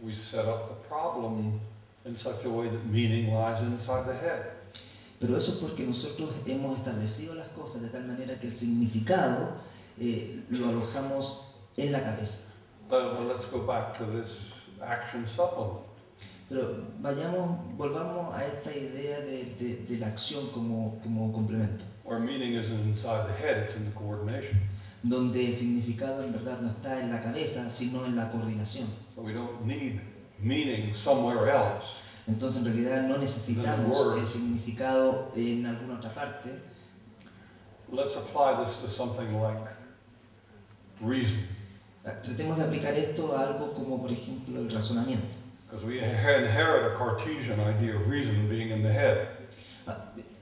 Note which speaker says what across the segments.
Speaker 1: we set up the problem in such a way that meaning lies inside the head.
Speaker 2: Pero eso es porque nosotros hemos establecido las cosas de tal manera que el significado lo alojamos en la cabeza.
Speaker 1: Let's go back to this action supplement.
Speaker 2: Pero volvamos a esta idea de la acción como complemento.
Speaker 1: Where meaning isn't inside the head, it's in the coordination.
Speaker 2: Donde el significado en verdad no está en la cabeza, sino en la coordinación.
Speaker 1: So we don't need meaning somewhere else.
Speaker 2: Entonces en realidad no necesitamos el significado en alguna otra parte.
Speaker 1: Let's apply this to something like reason.
Speaker 2: Tratemos de aplicar esto a algo como por ejemplo el razonamiento.
Speaker 1: Because we inherit a Cartesian idea of reason being in the head.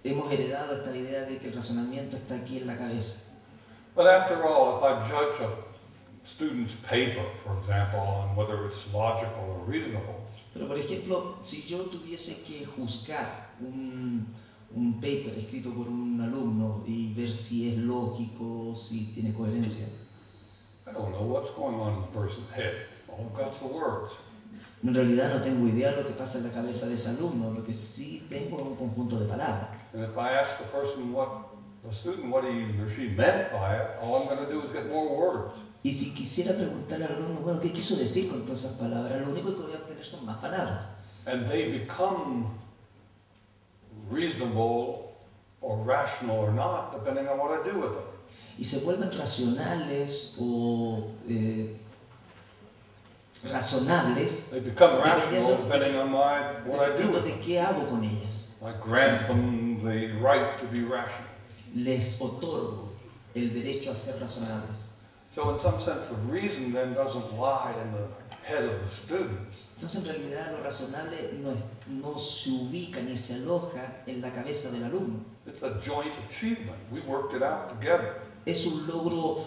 Speaker 2: Hemos heredado esta idea de que el razonamiento está aquí en la cabeza.
Speaker 1: But after all, if I judge a student's paper, for example, on whether it's logical or reasonable,
Speaker 2: pero por ejemplo, si yo tuviese que juzgar un paper escrito por un alumno y ver si es lógico, si tiene coherencia,
Speaker 1: I don't know what's going on in the person's head. All I've got's the words.
Speaker 2: En realidad no tengo idea de lo que pasa en la cabeza de ese alumno, lo que sí tengo es un conjunto de palabras.
Speaker 1: And if I ask the student what he or she meant by it, all I'm going to do is get more words.
Speaker 2: Y si quisiera preguntarle al alumno, bueno, ¿qué quiso decir con todas esas palabras? Lo único que voy a obtener son más palabras.
Speaker 1: And they become reasonable or rational or not, depending on what I do with them.
Speaker 2: Y se vuelven racionales o razonables.
Speaker 1: They become rational depending on what I do with
Speaker 2: de
Speaker 1: them.
Speaker 2: qué hago con ellas.
Speaker 1: I grant them the right to be rational.
Speaker 2: Les otorgo el derecho a ser razonables.
Speaker 1: So in some sense, the reason then doesn't lie in the head of the student.
Speaker 2: Entonces en realidad lo razonable no se ubica ni se aloja en la cabeza del alumno.
Speaker 1: It's a joint achievement. We worked it out together.
Speaker 2: Es un logro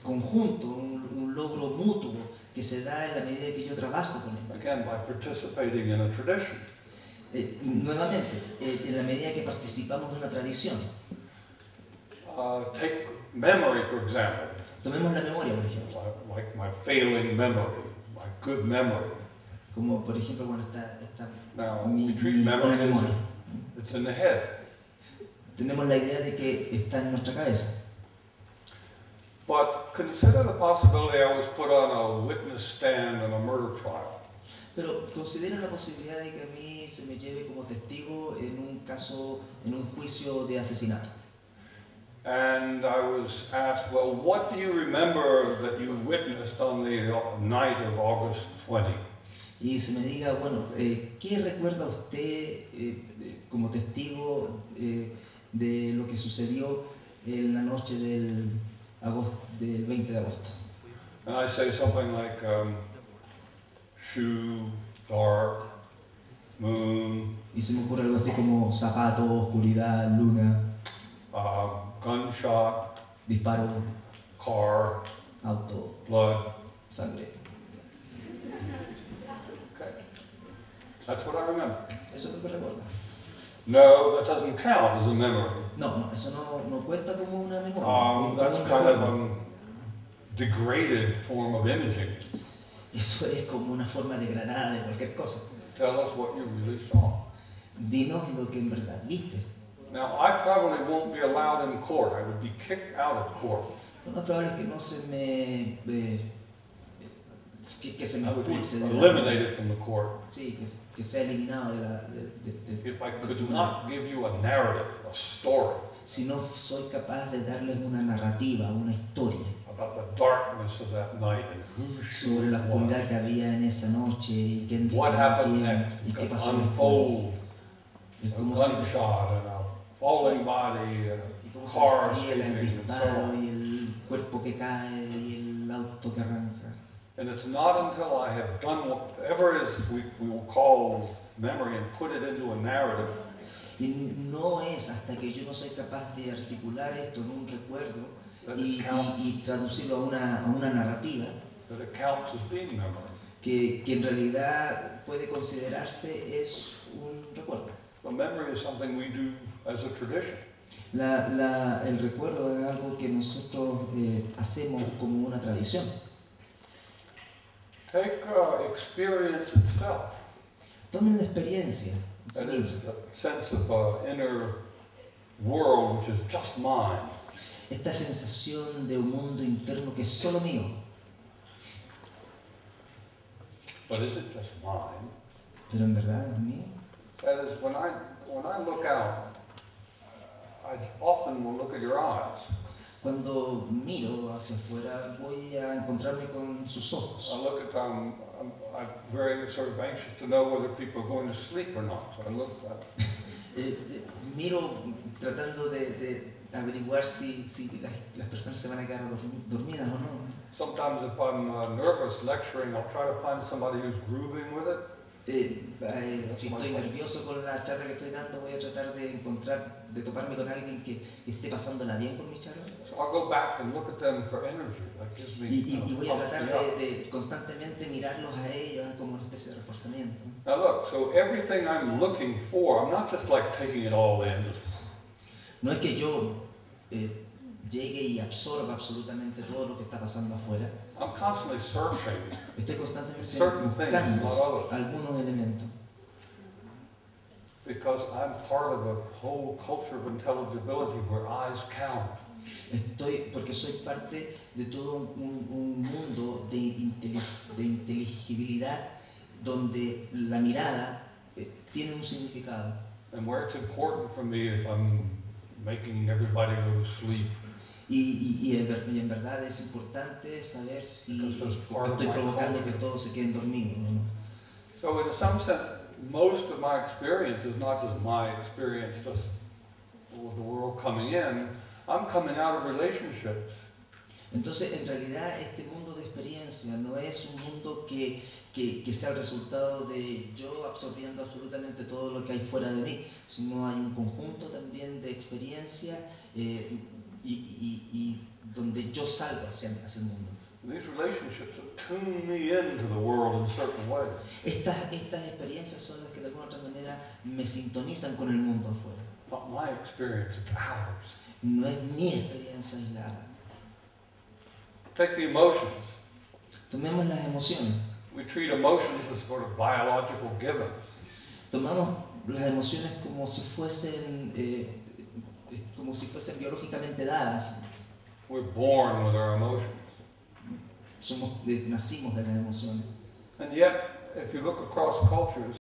Speaker 2: conjunto, un logro mutuo que se da en la medida que yo trabajo con él.
Speaker 1: Again, by participating in a tradition.
Speaker 2: Nuevamente, en la medida que participamos de una tradición.
Speaker 1: Take memory, for example.
Speaker 2: Tomemos la memoria, por ejemplo.
Speaker 1: Like my failing memory, my good memory.
Speaker 2: Como por ejemplo, bueno, está
Speaker 1: Now,
Speaker 2: mi
Speaker 1: we treat memory
Speaker 2: buena memoria.
Speaker 1: It's in the head.
Speaker 2: Tenemos la idea de que está en nuestra cabeza.
Speaker 1: But consider the possibility I was put on a witness stand in a murder trial.
Speaker 2: Pero considera la posibilidad de que a mí se me lleve como testigo en un caso, en un juicio de asesinato.
Speaker 1: And I was asked, well, what do you remember that you witnessed on the night of August 20?
Speaker 2: Y se me diga, bueno, ¿qué recuerda usted como testigo de lo que sucedió en la noche del 20 de agosto?
Speaker 1: And I say something like shoe, dark, moon.
Speaker 2: Y se me ocurre algo así como zapato, oscuridad, luna.
Speaker 1: Gunshot,
Speaker 2: disparo,
Speaker 1: car,
Speaker 2: auto,
Speaker 1: blood,
Speaker 2: sangre.
Speaker 1: Okay, that's what I remember.
Speaker 2: Eso es lo que recuerdo.
Speaker 1: No, that doesn't count as a memory.
Speaker 2: No, eso no cuenta como una memoria.
Speaker 1: That's kind of a degraded form of imaging.
Speaker 2: Eso es como una forma degradada de cualquier cosa.
Speaker 1: Tell us what you really saw.
Speaker 2: Dinos lo que en verdad viste.
Speaker 1: Now, I probably won't be allowed in court. I would be kicked out of court.
Speaker 2: Lo más probable es que no se me que se me
Speaker 1: I would be
Speaker 2: expulse
Speaker 1: eliminated from the court.
Speaker 2: Sí, que sea eliminado
Speaker 1: If I could not give you a narrative, a story
Speaker 2: si no soy capaz de darles una narrativa, una historia
Speaker 1: about the darkness of that night and who
Speaker 2: sobre la oscuridad que había en esa noche y quién
Speaker 1: what happened next,
Speaker 2: y qué
Speaker 1: could
Speaker 2: pasó
Speaker 1: unfold
Speaker 2: después.
Speaker 1: a gunshot and a falling body and a car escaping
Speaker 2: el
Speaker 1: and so
Speaker 2: disparo
Speaker 1: on.
Speaker 2: y el cuerpo que cae y el auto que arranca.
Speaker 1: And it's not until I have done whatever it is we will call memory and put it into a narrative.
Speaker 2: Y no es hasta que yo no soy capaz de articular esto en un recuerdo y traducirlo a una narrativa
Speaker 1: That it counts as being memory.
Speaker 2: que en realidad puede considerarse es un recuerdo.
Speaker 1: So memory is something we do as a tradition.
Speaker 2: El recuerdo es algo que nosotros hacemos como una tradición.
Speaker 1: Take experience itself.
Speaker 2: Tomen la experiencia. en sí
Speaker 1: That is
Speaker 2: mismo.
Speaker 1: a sense of inner world which is just mine.
Speaker 2: Esta sensación de un mundo interno que es solo mío.
Speaker 1: But is it just mine?
Speaker 2: Pero en verdad es mío.
Speaker 1: That is, when I look out, I often will look at your eyes.
Speaker 2: Cuando miro hacia afuera voy a encontrarme con sus ojos.
Speaker 1: I look at them, I'm very sort of anxious to know whether people are going to sleep or not. So I look at
Speaker 2: Miro tratando de averiguar si las personas se van a quedar dormidas o no.
Speaker 1: sometimes if I'm nervous lecturing, I'll try to find somebody who's grooving with it.
Speaker 2: Si estoy nervioso con la charla que estoy dando, voy a tratar de toparme con alguien que esté pasándola bien con mi charla.
Speaker 1: So I'll go back and look at them for energy. That gives me
Speaker 2: Y voy a
Speaker 1: pumps
Speaker 2: tratar
Speaker 1: me up.
Speaker 2: de constantemente mirarlos a ellos como una especie de reforzamiento.
Speaker 1: Now look, so everything I'm looking for, I'm not just like taking it all in, just
Speaker 2: No es que yo llegue y absorba absolutamente todo lo que está pasando afuera.
Speaker 1: I'm constantly searching.
Speaker 2: Estoy constantemente
Speaker 1: Certain things,
Speaker 2: buscando
Speaker 1: not others.
Speaker 2: algunos elementos.
Speaker 1: Because I'm part of a whole culture of intelligibility where eyes count.
Speaker 2: Porque soy parte de todo un mundo de inteligibilidad donde la mirada tiene un significado.
Speaker 1: And where it's important for me if I'm making everybody go to sleep.
Speaker 2: Y en verdad es importante saber si
Speaker 1: Because that's part of
Speaker 2: estoy
Speaker 1: my
Speaker 2: provocando
Speaker 1: culture.
Speaker 2: que todos se queden dormidos o no.
Speaker 1: So in some sense, most of my experience is not just my experience just with the world coming in. I'm coming out of relationships.
Speaker 2: Entonces, en realidad, este mundo de experiencia no es un mundo que sea el resultado de yo absorbiendo absolutamente todo lo que hay fuera de mí, sino hay un conjunto también de experiencia y donde yo salgo hacia el mundo.
Speaker 1: These relationships tune me into the world in certain ways.
Speaker 2: Estas experiencias son las que de alguna otra manera me sintonizan con el mundo afuera.
Speaker 1: Not my experience, it's ours.
Speaker 2: No es mi experiencia aislada.
Speaker 1: Take the emotions.
Speaker 2: Tomemos las emociones.
Speaker 1: We treat emotions as sort of biological givens.
Speaker 2: Tomamos las emociones como si fuesen biológicamente dadas.
Speaker 1: We're born with our emotions.
Speaker 2: Nacimos de las emociones.
Speaker 1: And yet, if you look across cultures,